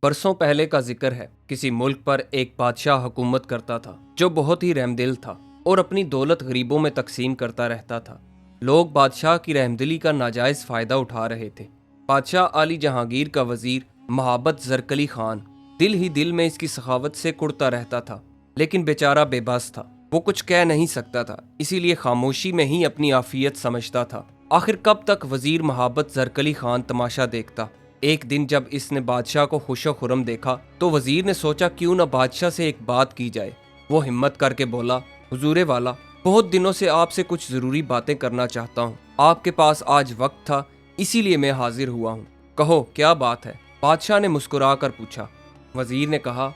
बरसों पहले का जिक्र है। किसी मुल्क पर एक बादशाह हुकूमत करता था जो बहुत ही रहमदिल था और अपनी दौलत गरीबों में तकसीम करता रहता था। लोग बादशाह की रहमदिली का नाजायज फायदा उठा रहे थे। बादशाह आली जहांगीर का वजीर महाबत जरकली खान दिल ही दिल में इसकी सखावत से कुड़ता रहता था, लेकिन बेचारा बेबस था। वो कुछ कह नहीं सकता था, इसीलिए खामोशी में ही अपनी आफियत समझता था। आखिर कब तक वजीर महाबत जरकली खान तमाशा देखता। एक दिन जब इसने बादशाह को खुशो खुरम देखा तो वजीर ने सोचा क्यों न बादशाह से एक बात की जाए। वो हिम्मत करके बोला, हुजूरे वाला, बहुत दिनों से आपसे कुछ जरूरी बातें करना चाहता हूँ। आपके पास आज वक्त था, इसीलिए मैं हाजिर हुआ हूँ। कहो क्या बात है? बादशाह ने मुस्कुरा कर पूछा। वजीर ने कहा,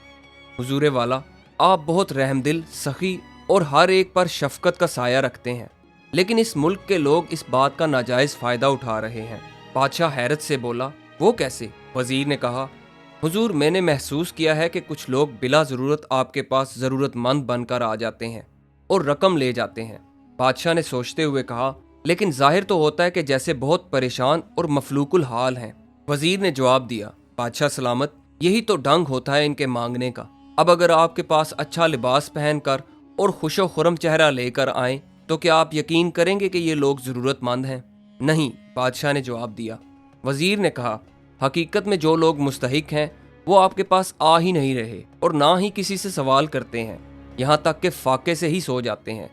हुजूरे वाला, आप बहुत रहमदिल, सखी और हर एक पर शफकत का साया रखते हैं, लेकिन इस मुल्क के लोग इस बात का नाजायज फायदा उठा रहे हैं। बादशाह हैरत से बोला, वो कैसे? वजीर ने कहा, हुजूर, मैंने महसूस किया है कि कुछ लोग बिला ज़रूरत आपके पास ज़रूरतमंद बनकर आ जाते हैं और रकम ले जाते हैं। बादशाह ने सोचते हुए कहा, लेकिन जाहिर तो होता है कि जैसे बहुत परेशान और मफलूकुल हाल हैं। वजीर ने जवाब दिया, बादशाह सलामत, यही तो ढंग होता है इनके मांगने का। अब अगर आपके पास अच्छा लिबास पहनकर और खुशो खुरम चेहरा लेकर आए तो क्या आप यकीन करेंगे कि ये लोग ज़रूरतमंद हैं? नहीं, बादशाह ने जवाब दिया। वजीर ने कहा, हकीकत में जो लोग मुस्तहिक हैं वो आपके पास आ ही नहीं रहे और ना ही किसी से सवाल करते हैं, यहाँ तक कि फाके से ही सो जाते हैं।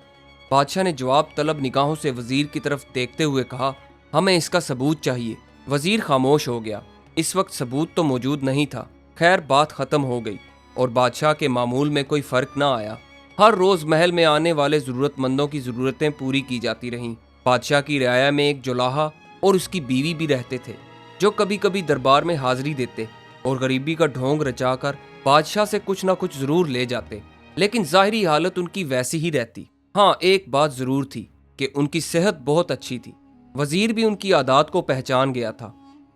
बादशाह ने जवाब तलब निगाहों से वजीर की तरफ देखते हुए कहा, हमें इसका सबूत चाहिए। वजीर खामोश हो गया। इस वक्त सबूत तो मौजूद नहीं था। खैर, बात ख़त्म हो गई और बादशाह के मामूल में कोई फ़र्क ना आया। हर रोज़ महल में आने वाले ज़रूरतमंदों की ज़रूरतें पूरी की जाती रहीं। बादशाह की रियाया में एक जुलाहा और उसकी बीवी भी रहते थे, जो कभी कभी दरबार में हाजिरी देते और गरीबी का ढोंग रचाकर बादशाह से कुछ ना कुछ जरूर ले जाते, लेकिन ज़ाहिरी हालत उनकी वैसी ही रहती। हाँ, एक बात ज़रूर थी कि उनकी सेहत बहुत अच्छी थी। वजीर भी उनकी आदत को पहचान गया था।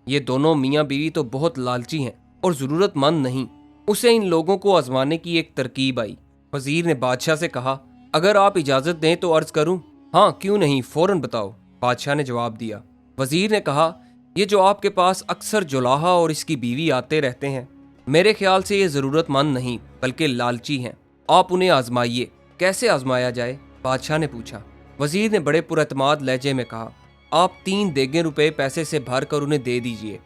ये दोनों मियाँ बीवी तो बहुत लालची हैं और ज़रूरतमंद नहीं। उसे इन लोगों को आजमाने की एक तरकीब आई। वजीर ने बादशाह से कहा, अगर आप इजाज़त दें तो अर्ज़ करूं? हाँ, क्यों नहीं, फ़ौरन बताओ, बादशाह ने जवाब दिया। वजीर ने कहा, ये जो आपके पास अक्सर जुलाहा और इसकी बीवी आते रहते हैं, मेरे ख्याल से ये ज़रूरतमंद नहीं बल्कि लालची हैं। आप उन्हें आजमाइए। कैसे आजमाया जाए? बादशाह ने पूछा। वजीर ने बड़े पुरअतमाद लहजे में कहा, आप 3 देगे रुपए पैसे से भर कर उन्हें दे दीजिए।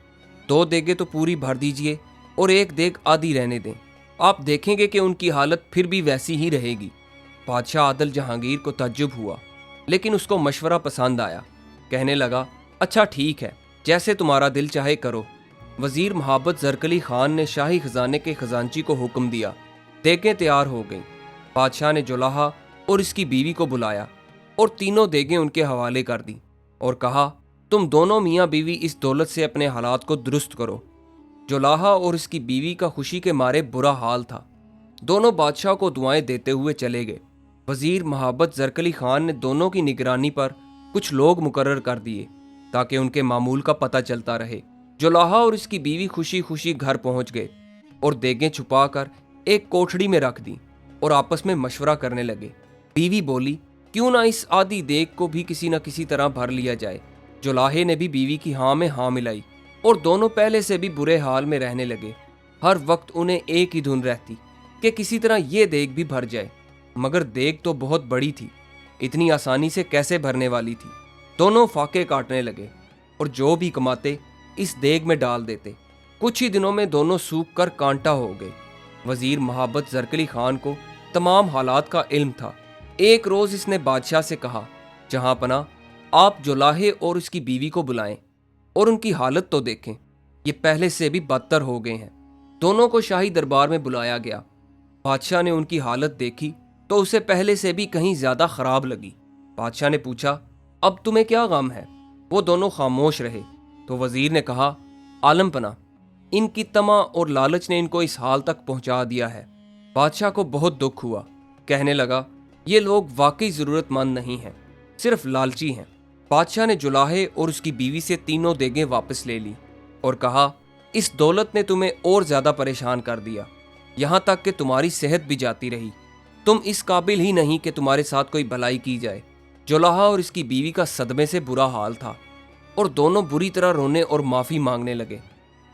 2 देगे तो पूरी भर दीजिए और 1 देग आधी रहने दें। आप देखेंगे कि उनकी हालत फिर भी वैसी ही रहेगी। बादशाह आदल जहांगीर को तज्जुब हुआ, लेकिन उसको मशवरा पसंद आया। कहने लगा, अच्छा ठीक है, जैसे तुम्हारा दिल चाहे करो। वजीर महाबत जरकली खान ने शाही खजाने के खजांची को हुक्म दिया। देगें तैयार हो गईं। बादशाह ने जुलाहा और इसकी बीवी को बुलाया और तीनों देगें उनके हवाले कर दी और कहा, तुम दोनों मियाँ बीवी इस दौलत से अपने हालात को दुरुस्त करो। जुलाहा और इसकी बीवी का खुशी के मारे बुरा हाल था। दोनों बादशाह को दुआएं देते हुए चले गए। वजीर महाबत जरकली खान ने दोनों की निगरानी पर कुछ लोग मुकर्रर कर दिए ताकि उनके मामूल का पता चलता रहे। जुलाहा और इसकी बीवी खुशी खुशी घर पहुंच गए और देगें छुपाकर एक कोठड़ी में रख दी और आपस में मशवरा करने लगे। बीवी बोली, क्यों ना इस आधी देग को भी किसी न किसी तरह भर लिया जाए। जुलाहे ने भी बीवी की हाँ में हाँ मिलाई और दोनों पहले से भी बुरे हाल में रहने लगे। हर वक्त उन्हें एक ही धुन रहती कि किसी तरह ये देग भी भर जाए, मगर देग तो बहुत बड़ी थी, इतनी आसानी से कैसे भरने वाली थी। दोनों फाके काटने लगे और जो भी कमाते इस देग में डाल देते। कुछ ही दिनों में दोनों सूख कर कांटा हो गए। वजीर महाबत जरकली खान को तमाम हालात का इल्म था। एक रोज़ इसने बादशाह से कहा, जहां पना, आप जुलाहे और उसकी बीवी को बुलाएं और उनकी हालत तो देखें, ये पहले से भी बदतर हो गए हैं। दोनों को शाही दरबार में बुलाया गया। बादशाह ने उनकी हालत देखी तो उसे पहले से भी कहीं ज़्यादा ख़राब लगी। बादशाह ने पूछा, अब तुम्हें क्या गम है? वो दोनों खामोश रहे तो वजीर ने कहा, आलम पना, इनकी तमा और लालच ने इनको इस हाल तक पहुंचा दिया है। बादशाह को बहुत दुख हुआ। कहने लगा, ये लोग वाकई ज़रूरतमंद नहीं हैं, सिर्फ लालची हैं। बादशाह ने जुलाहे और उसकी बीवी से तीनों देगें वापस ले ली और कहा, इस दौलत ने तुम्हें और ज़्यादा परेशान कर दिया, यहाँ तक कि तुम्हारी सेहत भी जाती रही। तुम इस काबिल ही नहीं कि तुम्हारे साथ कोई भलाई की जाए। जुलाहा और इसकी बीवी का सदमे से बुरा हाल था और दोनों बुरी तरह रोने और माफ़ी मांगने लगे।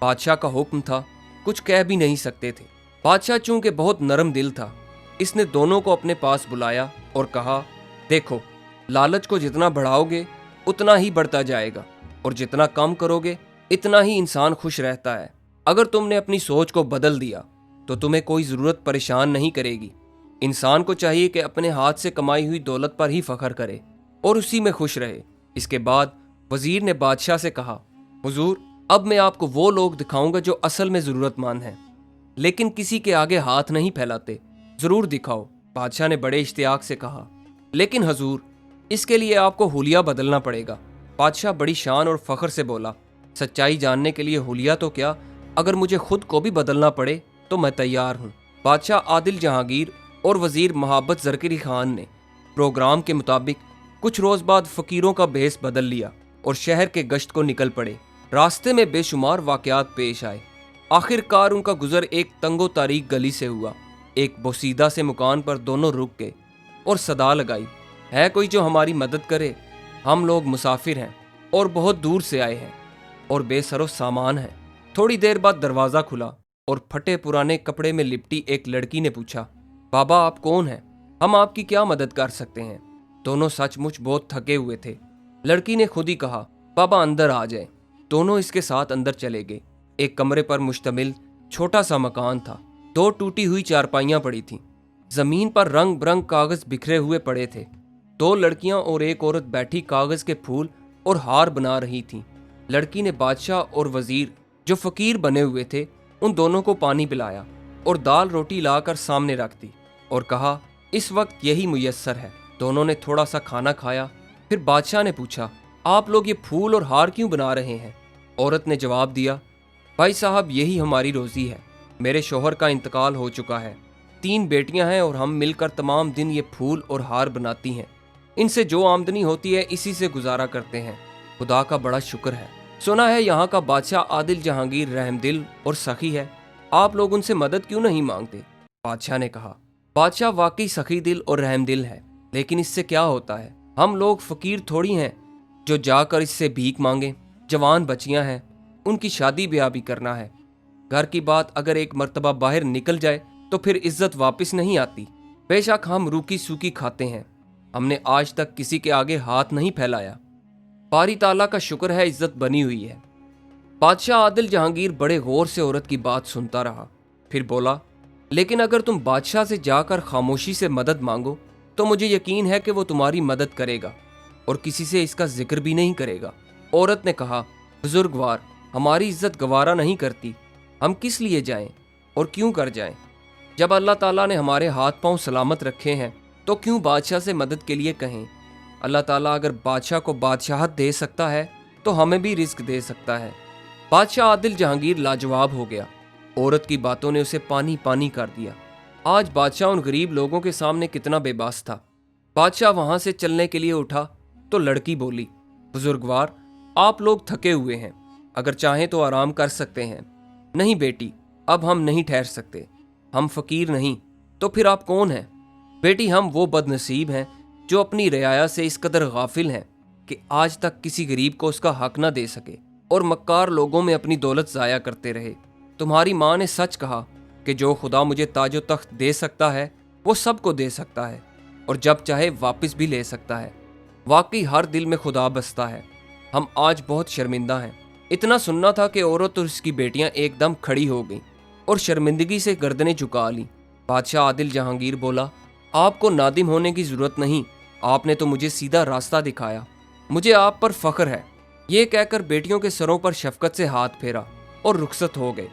बादशाह का हुक्म था, कुछ कह भी नहीं सकते थे। बादशाह चूंकि बहुत नरम दिल था, इसने दोनों को अपने पास बुलाया और कहा, देखो, लालच को जितना बढ़ाओगे उतना ही बढ़ता जाएगा, और जितना कम करोगे इतना ही इंसान खुश रहता है। अगर तुमने अपनी सोच को बदल दिया तो तुम्हें कोई ज़रूरत परेशान नहीं करेगी। इंसान को चाहिए कि अपने हाथ से कमाई हुई दौलत पर ही फख्र करे और उसी में खुश रहे। इसके बाद वजीर ने बादशाह से कहा, हुजूर, अब मैं आपको वो लोग दिखाऊंगा जो असल में ज़रूरतमंद हैं, लेकिन किसी के आगे हाथ नहीं फैलाते। ज़रूर दिखाओ। बादशाह ने बड़े इश्तियाक से कहा, लेकिन हुजूर, इसके लिए आपको हुलिया बदलना पड़ेगा। बादशाह बड़ी शान और फख्र से बोला, सच्चाई जानने के लिए हुलिया तो क्या, अगर मुझे खुद को भी बदलना पड़े तो मैं तैयार हूँ। बादशाह आदिल जहांगीर और वजीर महाबत जरकरी खान ने प्रोग्राम के मुताबिक कुछ रोज़ बाद फ़कीरों का भेस बदल लिया और शहर के गश्त को निकल पड़े। रास्ते में बेशुमार वाक़यात पेश आए। आखिरकार उनका गुज़र एक तंगो तारीक गली से हुआ। एक बोसीदा से मकान पर दोनों रुक गए और सदा लगाई, है कोई जो हमारी मदद करे? हम लोग मुसाफिर हैं और बहुत दूर से आए हैं और बेसरो सामान हैं। थोड़ी देर बाद दरवाज़ा खुला और फटे पुराने कपड़े में लिपटी एक लड़की ने पूछा, बाबा, आप कौन हैं? हम आपकी क्या मदद कर सकते हैं? दोनों सचमुच बहुत थके हुए थे। लड़की ने खुद ही कहा, बाबा अंदर आ जाए। दोनों इसके साथ अंदर चले गए। एक कमरे पर मुश्तमिल छोटा सा मकान था। 2 टूटी हुई चारपाइयाँ पड़ी थीं। जमीन पर रंग बिरंग कागज बिखरे हुए पड़े थे। 2 लड़कियां और एक औरत बैठी कागज के फूल और हार बना रही थीं। लड़की ने बादशाह और वजीर, जो फकीर बने हुए थे, उन दोनों को पानी पिलाया और दाल रोटी लाकर सामने रख दी और कहा, इस वक्त यही मुयस्सर है। दोनों ने थोड़ा सा खाना खाया। फिर बादशाह ने पूछा, आप लोग ये फूल और हार क्यों बना रहे हैं? औरत ने जवाब दिया, भाई साहब, यही हमारी रोज़ी है। मेरे शौहर का इंतकाल हो चुका है। 3 बेटियां हैं और हम मिलकर तमाम दिन ये फूल और हार बनाती हैं। इनसे जो आमदनी होती है इसी से गुजारा करते हैं। खुदा का बड़ा शुक्र है। सुना है यहाँ का बादशाह आदिल जहांगीर रहमदिल और सखी है। आप लोग उनसे मदद क्यों नहीं मांगते? बादशाह ने कहा, बादशाह वाकई सखी दिल और रहमदिल है, लेकिन इससे क्या होता है? हम लोग फकीर थोड़ी हैं जो जाकर इससे भीख मांगे। जवान बच्चियां हैं, उनकी शादी ब्याह भी करना है। घर की बात अगर एक मर्तबा बाहर निकल जाए तो फिर इज्जत वापस नहीं आती। बेशक हम रूखी सूखी खाते हैं, हमने आज तक किसी के आगे हाथ नहीं फैलाया। बारी ताला का शुक्र है, इज्जत बनी हुई है। बादशाह आदिल जहांगीर बड़े गौर से औरत की बात सुनता रहा। फिर बोला, लेकिन अगर तुम बादशाह से जाकर खामोशी से मदद मांगो तो मुझे यकीन है कि वो तुम्हारी मदद करेगा और किसी से इसका जिक्र भी नहीं करेगा। औरत ने कहा, बुजुर्गवार, हमारी इज्जत गवारा नहीं करती। हम किस लिए जाएं और क्यों कर जाएं? जब अल्लाह ताला ने हमारे हाथ पांव सलामत रखे हैं तो क्यों बादशाह से मदद के लिए कहें? अल्लाह ताला अगर बादशाह को बादशाहत दे सकता है तो हमें भी रिस्क दे सकता है। बादशाह आदिल जहांगीर लाजवाब हो गया। औरत की बातों ने उसे पानी पानी कर दिया। आज बादशाह उन गरीब लोगों के सामने कितना बेबस था। बादशाह वहां से चलने के लिए उठा तो लड़की बोली, बुजुर्गवार, आप लोग थके हुए हैं, अगर चाहें तो आराम कर सकते हैं। नहीं बेटी, अब हम नहीं ठहर सकते। हम फकीर नहीं तो फिर आप कौन हैं? बेटी, हम वो बदनसीब हैं जो अपनी रियाया से इस कदर गाफिल हैं कि आज तक किसी गरीब को उसका हक ना दे सके और मक्कार लोगों में अपनी दौलत ज़ाया करते रहे। तुम्हारी माँ ने सच कहा कि जो खुदा मुझे ताजो तख्त दे सकता है वो सबको दे सकता है और जब चाहे वापस भी ले सकता है। वाकई हर दिल में खुदा बसता है। हम आज बहुत शर्मिंदा हैं। इतना सुनना था कि औरत और उसकी बेटियां एकदम खड़ी हो गईं और शर्मिंदगी से गर्दनें झुका लीं। बादशाह आदिल जहांगीर बोला, आपको नादिम होने की ज़रूरत नहीं, आपने तो मुझे सीधा रास्ता दिखाया। मुझे आप पर फख्र है। ये कहकर बेटियों के सरों पर शफकत से हाथ फेरा और रुखसत हो गए।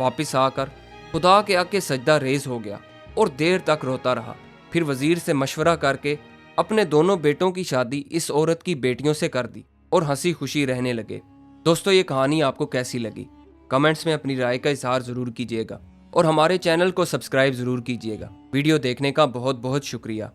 वापिस आकर खुदा के आगे सजदा रेज हो गया और देर तक रोता रहा। फिर वजीर से मशवरा करके अपने दोनों बेटों की शादी इस औरत की बेटियों से कर दी और हंसी खुशी रहने लगे। दोस्तों, ये कहानी आपको कैसी लगी? कमेंट्स में अपनी राय का इजहार ज़रूर कीजिएगा और हमारे चैनल को सब्सक्राइब ज़रूर कीजिएगा। वीडियो देखने का बहुत बहुत शुक्रिया।